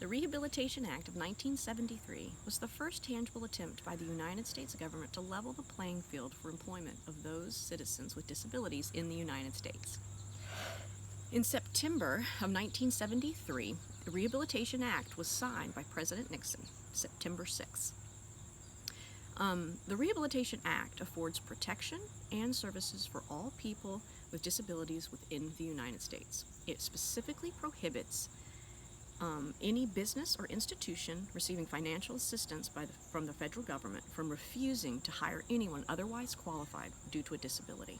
The Rehabilitation Act of 1973 was the first tangible attempt by the United States government to level the playing field for employment of those citizens with disabilities in the United States. In September of 1973, the Rehabilitation Act was signed by President Nixon, September 6. The Rehabilitation Act affords protection and services for all people with disabilities within the United States. It specifically prohibits any business or institution receiving financial assistance from the federal government from refusing to hire anyone otherwise qualified due to a disability.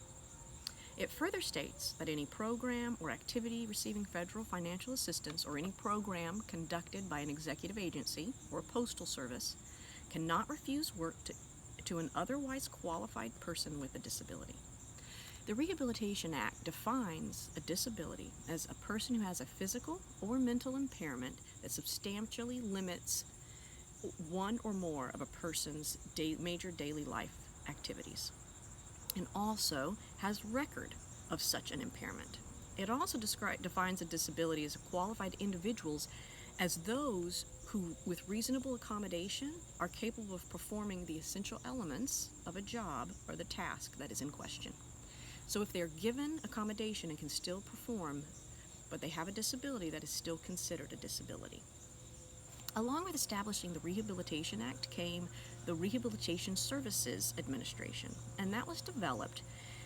It further states that any program or activity receiving federal financial assistance or any program conducted by an executive agency or a postal service cannot refuse work to an otherwise qualified person with a disability. The Rehabilitation Act defines a disability as a person who has a physical or mental impairment that substantially limits one or more of a person's major daily life activities, and also has record of such an impairment. It also defines a disability as qualified individuals as those who, with reasonable accommodation, are capable of performing the essential elements of a job or the task that is in question. So if they're given accommodation and can still perform, but they have a disability, that is still considered a disability. Along with establishing the Rehabilitation Act came the Rehabilitation Services Administration, and that was developed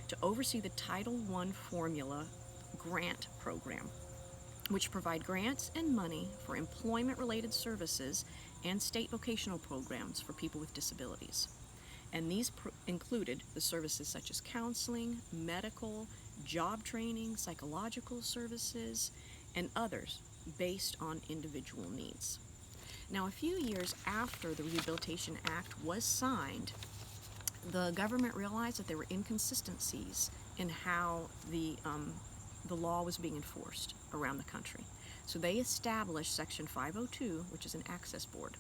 to oversee the Title I formula grant program, which provide grants and money for employment-related services and state vocational programs for people with disabilities. And these included the services such as counseling, medical, job training, psychological services, and others based on individual needs. Now, a few years after the Rehabilitation Act was signed, the government realized that there were inconsistencies in how the law was being enforced around the country. So they established Section 502, which is an access board,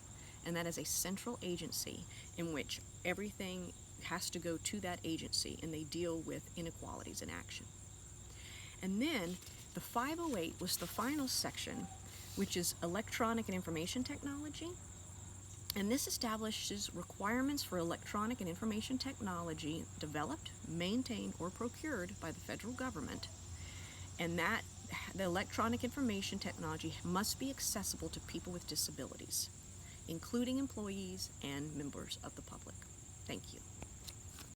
and that is a central agency in which everything has to go to that agency, and they deal with inequalities in action. And then the 508 was the final section, which is electronic and information technology, and this establishes requirements for electronic and information technology developed, maintained, or procured by the federal government, and that the electronic information technology must be accessible to people with disabilities, including employees and members of the public. Thank you.